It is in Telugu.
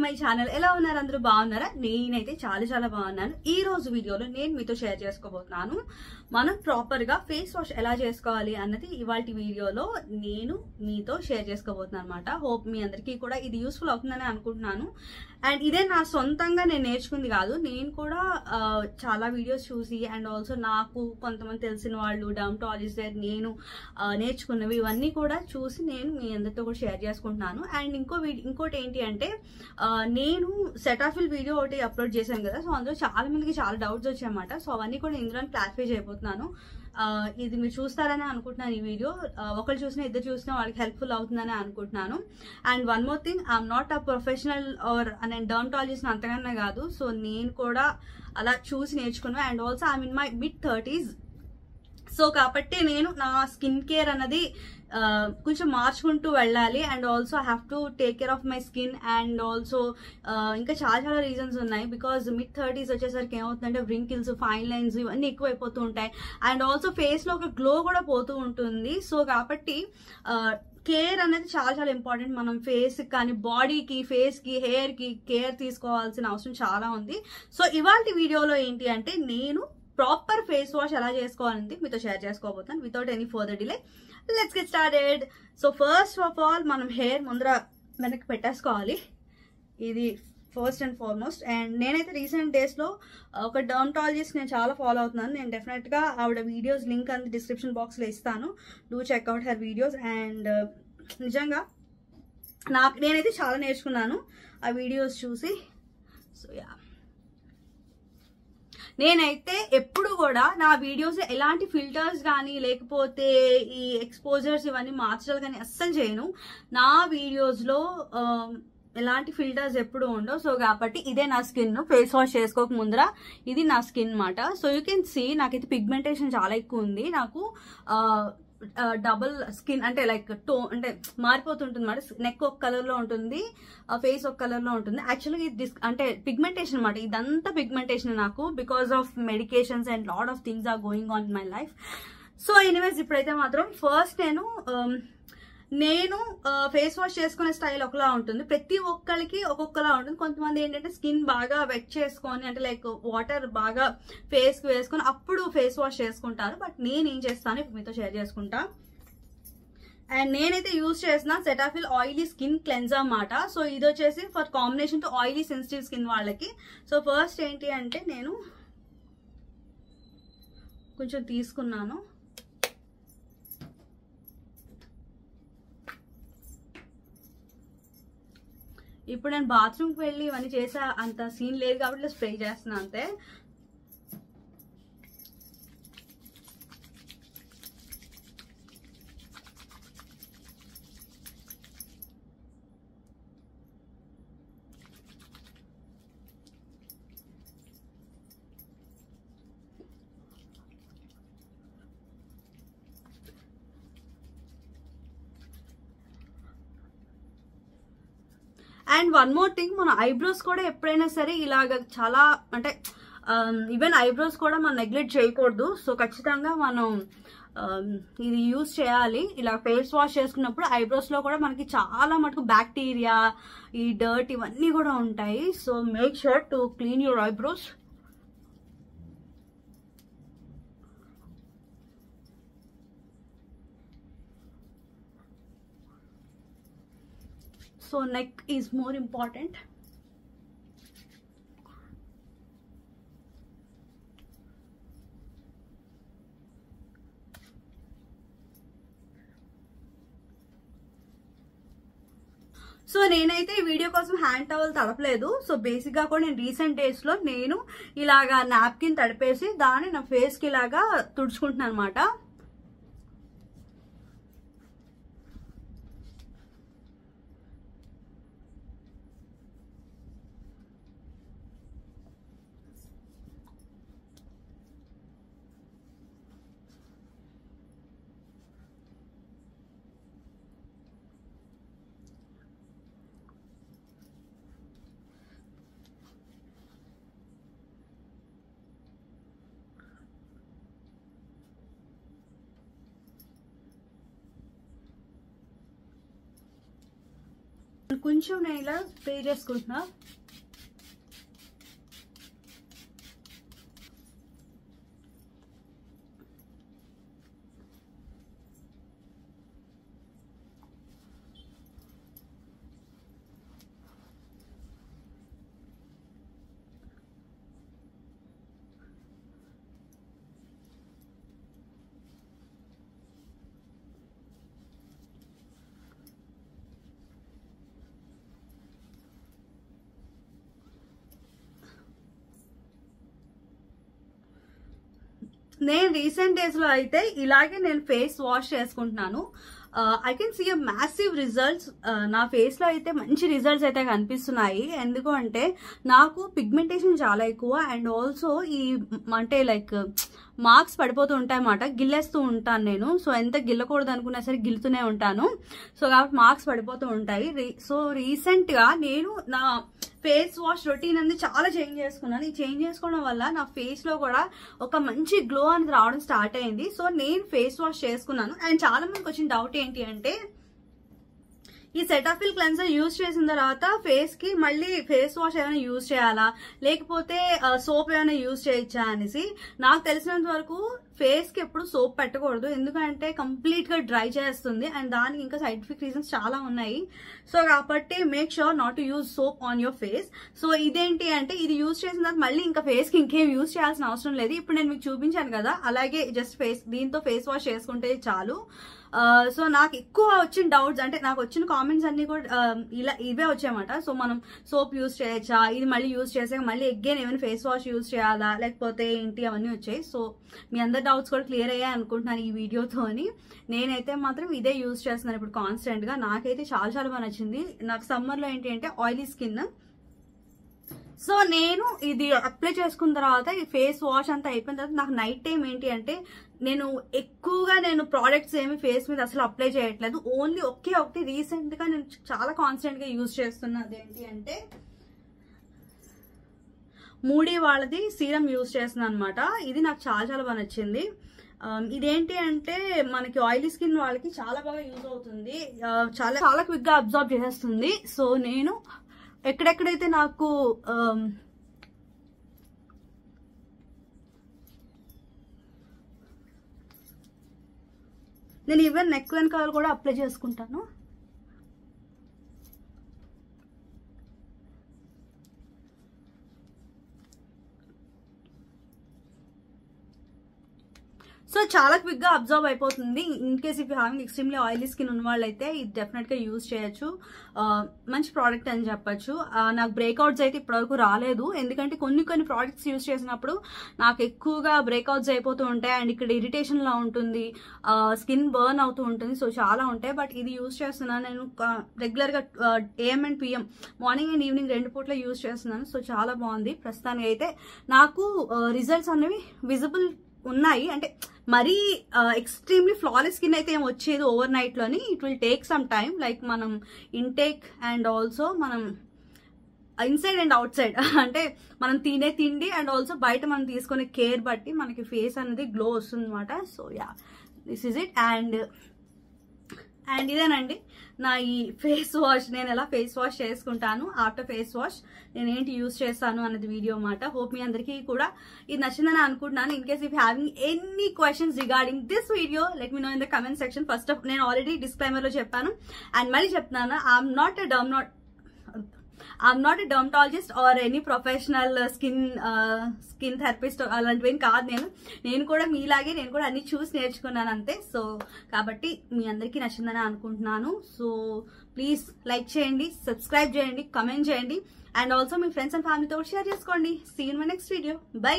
My channel. ఎలా ఉన్నారు? అందరూ బాగున్నారా? నేనైతే చాలా బాగున్నాను. ఈ రోజు వీడియోలో నేను మీతో షేర్ చేసుకోబోతున్నాను మనం ప్రాపర్ గా ఫేస్ వాష్ ఎలా చేసుకోవాలి అన్నది ఇవాల్టి వీడియోలో నేను మీతో షేర్ చేసుకోబోతున్నాను అనమాట. హోప్ మీ అందరికీ కూడా ఇది యూస్ఫుల్ అవుతుందని అనుకుంటున్నాను. అండ్ ఇదే నా సొంతంగా నేను నేర్చుకుంది కాదు, నేను కూడా చాలా వీడియోస్ చూసి అండ్ ఆల్సో నాకు కొంతమంది తెలిసిన వాళ్ళు డర్మటాలజిస్ట్ దగ్గర నేను నేర్చుకున్నవి ఇవన్నీ కూడా చూసి నేను మీ అందరితో కూడా షేర్ చేసుకుంటున్నాను. అండ్ ఇంకోటి ఏంటి అంటే నేను సెటాఫిల్ వీడియో ఒకటి అప్లోడ్ చేశాను కదా, సో అందులో చాలా మందికి చాలా డౌట్స్ వచ్చాయన్నమాట. సో అవన్నీ కూడా ఇందులో క్లారిఫై చేయబోతున్నాను. ఇది మీరు చూస్తారని అనుకుంటున్నాను. ఈ వీడియో ఒకరు చూసినా ఇద్దరు చూసినా వాళ్ళకి హెల్ప్ఫుల్ అవుతుందని అనుకుంటున్నాను. And one more thing, I'm not a professional are నేను డర్మటాలజిస్ట్ అంతకన్నా కాదు. సో నేను కూడా అలా చూసి నేర్చుకున్నాను. And also I'm in my mid-30s. So కాబట్టి నేను నా స్కిన్ కేర్ అన్నది కొంచెం మార్చుకుంటూ వెళ్ళాలి. And also I have to take care of my skin. And also ఇంకా చాలా రీజన్స్ ఉన్నాయి. బికాజ్ mid-30s వచ్చేసరికి ఏమవుతుందంటే వ్రింకిల్స్, ఫైన్ లైన్స్ ఇవన్నీ ఎక్కువైపోతూ ఉంటాయి. అండ్ ఆల్సో ఫేస్ లో ఒక గ్లో కూడా పోతూ ఉంటుంది. సో కాబట్టి కేర్ అనేది చాలా ఇంపార్టెంట్. మనం ఫేస్ కానీ బాడీకి, ఫేస్ కి, హెయిర్ కి కేర్ తీసుకోవాల్సిన అవసరం చాలా ఉంది. సో ఇవాల్టి వీడియోలో ఏంటి అంటే నేను ప్రాపర్ ఫేస్ వాష్ ఎలా చేసుకోవాలని మీతో షేర్ చేసుకోబోతాను. Without any further delay let's get started. So first of all మనం హెయిర్ ముందర వెనక్కి పెట్టేసుకోవాలి. ఇది ఫస్ట్ అండ్ ఫార్మోస్ట్. అండ్ నేనైతే రీసెంట్ డేస్ లో ఒక డర్మటాలజిస్ట్ నేను చాలా ఫాలో అవుతున్నాను. నేను డెఫినెట్ గా ఆవిడ వీడియోస్ లింక్ అంతా డిస్క్రిప్షన్ బాక్స్ లో ఇస్తాను. Do checkout her videos. And నిజంగా నేనైతే చాలా నేర్చుకున్నాను ఆ వీడియోస్ చూసి. సో యా, నేనైతే ఎప్పుడు కూడా నా వీడియోస్ ఎలాంటి ఫిల్టర్స్ కానీ లేకపోతే ఈ ఎక్స్పోజర్స్ ఇవన్నీ మార్చడాలు కానీ అస్సలు చేయను. నా వీడియోస్ లో ఎలాంటి ఫిల్టర్స్ ఎప్పుడు ఉండవు. సో కాబట్టి ఇదే నా స్కిన్. ఫేస్ వాష్ చేసుకోక ముందర ఇది నా స్కిన్ మాట. సో యూ కెన్ సీ నాకైతే పిగ్మెంటేషన్ చాలా ఎక్కువ ఉంది. నాకు డబుల్ స్కిన్ అంటే లైక్ అంటే మారిపోతుంటుంది మాట. నెక్ ఒక కలర్ లో ఉంటుంది, ఫేస్ ఒక కలర్ లో ఉంటుంది. యాక్చువల్గా ఇది అంటే పిగ్మెంటేషన్ అనమాట. ఇదంతా పిగ్మెంటేషన్ నాకు because of medications and lot of things are going on in my life. So anyways ఇప్పుడైతే మాత్రం ఫస్ట్ నేను ఫేస్ వాష్ చేసుకునే స్టైల్ ఒకలా ఉంటుంది. ప్రతి ఒక్కరికి ఒక్కొక్కలా ఉంటుంది. కొంతమంది ఏంటంటే స్కిన్ బాగా వెట్ చేసుకొని అంటే లైక్ వాటర్ బాగా ఫేస్ కి వేసుకొని అప్పుడు ఫేస్ వాష్ చేసుకుంటారు. బట్ నేను ఏం చేస్తాను ఇప్పుడు మీతో షేర్ చేసుకుంటా. అండ్ నేనైతే యూజ్ చేసిన సెటాఫిల్ ఆయిలీ స్కిన్ క్లెన్జర్ అన్నమాట. సో ఇది వచ్చేసి for combination to oily sensitive skin వాళ్ళకి. సో ఫస్ట్ ఏంటి అంటే నేను కొంచెం తీసుకున్నాను. ఇప్పుడు నేను బాత్రూమ్కి వెళ్ళి ఇవన్నీ చేసా అంత సీన్ లేదు కాబట్టి స్ప్రే చేస్తున్నా అంతే. అండ్ వన్ మోర్ థింగ్, మన ఐబ్రోస్ కూడా ఎప్పుడైనా సరే ఇలాగ చాలా అంటే ఈవెన్ ఐబ్రోస్ కూడా మనం నెగ్లెక్ట్ చేయకూడదు. సో ఖచ్చితంగా మనం ఇది యూజ్ చేయాలి. ఇలా ఫేస్ వాష్ చేసుకున్నప్పుడు ఐబ్రోస్ లో కూడా మనకి చాలా మటుకు బ్యాక్టీరియా, ఈ డర్ట్ ఇవన్నీ కూడా ఉంటాయి. So make sure to clean your eyebrows. So neck is more important. So నేనైతే ఈ వీడియో కోసం హ్యాండ్ టవల్ తడపలేదు. సో బేసిక్ గా కూడా నేను రీసెంట్ డేస్ లో నేను ఇలాగా నాప్కిన్ తడిపేసి దాన్ని నా ఫేస్ కి ఇలాగా తుడుచుకుంటున్నాను అనమాట. కొంచెం నేను ఇలా స్ప్రే చేసుకుంటున్నా. నేను రీసెంట్ డేస్ లో అయితే ఇలాగే నేను ఫేస్ వాష్ చేసుకుంటున్నాను. I can see massive results. నా ఫేస్ లో అయితే మంచి రిజల్ట్స్ అయితే కనిపిస్తున్నాయి. ఎందుకు అంటే నాకు పిగ్మెంటేషన్ చాలా ఎక్కువ అండ్ ఆల్సో ఈ అంటే లైక్ మార్క్స్ పడిపోతూ ఉంటాయి అన్నమాట. గిల్లేస్తూ ఉంటాను నేను. సో ఎంత గిల్లకూడదు అనుకున్నా సరే గిల్లుతూనే ఉంటాను. సో కాబట్టి మార్క్స్ పడిపోతూ ఉంటాయి. సో రీసెంట్ గా నేను నా ఫేస్ వాష్ రొటీన్ అనేది చాలా చేంజ్ చేసుకున్నాను. ఈ చేంజ్ చేసుకోవడం వల్ల నా ఫేస్ లో కూడా ఒక మంచి గ్లో అనేది రావడం స్టార్ట్ అయింది. సో నేను ఫేస్ వాష్ చేసుకున్నాను. అండ్ చాలా మందికి వచ్చిన డౌట్ ఏంటి అంటే ఈ సెటాఫిల్ క్లెన్సర్ యూజ్ చేసిన తర్వాత ఫేస్ కి మళ్ళీ ఫేస్ వాష్ ఏమైనా యూజ్ చేయాలా లేకపోతే సోప్ ఏమైనా యూజ్ చేయొచ్చా అనేసి. నాకు తెలిసినంత వరకు ఫేస్ కి ఎప్పుడు సోప్ పెట్టకూడదు. ఎందుకంటే కంప్లీట్ గా డ్రై చేస్తుంది అండ్ దానికి ఇంకా సైంటిఫిక్ రీజన్స్ చాలా ఉన్నాయి. సో కాబట్టి make sure not to use soap on your face. So ఇదేంటి అంటే ఇది యూజ్ చేసిన తర్వాత మళ్ళీ ఇంకా ఫేస్ కి ఇంకేం యూజ్ చేయాల్సిన అవసరం లేదు. ఇప్పుడు నేను మీకు చూపించాను కదా, అలాగే జస్ట్ దీంతో ఫేస్ వాష్ చేసుకుంటే చాలు. సో నాకు ఎక్కువ వచ్చిన డౌట్స్ అంటే నాకు వచ్చిన కామెంట్స్ అన్ని కూడా ఇవే వచ్చాయన్నమాట. సో మనం సోప్ యూజ్ చేయొచ్చా, ఇది మళ్ళీ యూజ్ చేసాక మళ్ళీ అగైన్ ఏమైనా ఫేస్ వాష్ యూజ్ చేయాలా లేకపోతే ఏంటి అవన్నీ వచ్చాయి. సో మీ అందరి డౌట్స్ కూడా క్లియర్ అయ్యాయి అనుకుంటున్నాను ఈ వీడియోతో. నేనైతే మాత్రం ఇదే యూజ్ చేస్తున్నాను ఇప్పుడు కాన్స్టెంట్ గా. నాకైతే చాలా చాలా బాగా నచ్చింది. నాకు సమ్మర్ లో ఏంటి అంటే ఆయిలీ స్కిన్. సో నేను ఇది అప్లై చేసుకున్న తర్వాత ఈ ఫేస్ వాష్ అంతా అయిపోయిన తర్వాత నాకు నైట్ టైం ఏంటి అంటే నేను ఎక్కువగా ప్రోడక్ట్స్ ఏమి ఫేస్ మీద అసలు అప్లై చేయట్లేదు. ఓన్లీ ఒకటి రీసెంట్ గా నేను చాలా కాన్స్టెంట్ గా యూజ్ చేస్తున్నది ఏంటి అంటే మూడీ వాళ్ళది సీరం యూజ్ చేస్తున్నాను అనమాట. ఇది నాకు చాలా చాలా బాగా నచ్చింది. ఇదేంటి అంటే మనకి ఆయిలీ స్కిన్ వాళ్ళకి చాలా బాగా యూజ్ అవుతుంది. చాలా చాలా క్విక్ గా అబ్జర్వ్ చేసేస్తుంది. సో నేను ఎక్కడెక్కడైతే నాకు నేను ఈవెన్ నెక్ వెనకాల కూడా అప్లై చేసుకుంటాను. సో చాలా క్విక్ గా అబ్జర్వ్ అయిపోతుంది. In case if you having extremely oily skin ఉన్న వాళ్ళైతే ఇది డెఫినెట్ గా యూజ్ చేయొచ్చు. మంచి ప్రోడక్ట్ అని చెప్పొచ్చు. నాకు బ్రేక్అవుట్స్ అయితే ఇప్పటివరకు రాలేదు. ఎందుకంటే కొన్ని ప్రోడక్ట్స్ యూజ్ చేసినప్పుడు నాకు ఎక్కువగా బ్రేక్అవుట్స్ అయిపోతూ ఉంటాయి అండ్ ఇక్కడ ఇరిటేషన్ లా ఉంటుంది, స్కిన్ బర్న్ అవుతూ ఉంటుంది. సో చాలా ఉంటాయి. బట్ ఇది యూజ్ చేస్తున్నాను నేను రెగ్యులర్ గా AM and PM morning and evening 2 పూట్ల యూజ్ చేస్తున్నాను. సో చాలా బాగుంది. ప్రస్తుతానికి అయితే నాకు రిజల్ట్స్ అనేవి విజిబుల్ ఉన్నాయి. అంటే మరీ ఎక్స్ట్రీమ్లీ ఫ్లాలెస్ స్కిన్ అయితే ఏం వచ్చేది ఓవర్ నైట్ లోని. It will take some time. Like మనం ఇంటేక్ అండ్ ఆల్సో మనం ఇన్సైడ్ అండ్ అవుట్ సైడ్ అంటే మనం తినే తిండి అండ్ ఆల్సో బయట మనం తీసుకునే కేర్ బట్టి మనకి ఫేస్ అనేది గ్లో వస్తుంది అనమాట. So yeah, this is it. And ఇదేనండి నా ఈ ఫేస్ వాష్. నేను ఎలా ఫేస్ వాష్ చేసుకుంటాను, ఆఫ్టర్ ఫేస్ వాష్ నేను ఏంటి యూజ్ చేస్తాను అన్నది వీడియో అన్నమాట. హోప్ మీ అందరికీ కూడా ఇది నచ్చిందని అనుకుంటున్నాను. In case if having any questions regarding this video let me know in the comment section. First of నేను ఆల్రెడీ డిస్క్లైమర్ లో చెప్పాను అండ్ మళ్ళీ చెప్తున్నాను, I'm not a dermatologist or any professional skin therapist అలాంటివి కాదు. నేను కూడా మీలాగే నేను కూడా అన్ని చూసి నేర్చుకున్నాను అంతే. సో కాబట్టి మీ అందరికీ నచ్చిందని అనుకుంటున్నాను. సో ప్లీజ్ లైక్ చేయండి, సబ్స్క్రైబ్ చేయండి, కమెంట్ చేయండి అండ్ ఆల్సో మీ ఫ్రెండ్స్ అండ్ ఫ్యామిలీతో షేర్ చేసుకోండి. See you in my next video. By.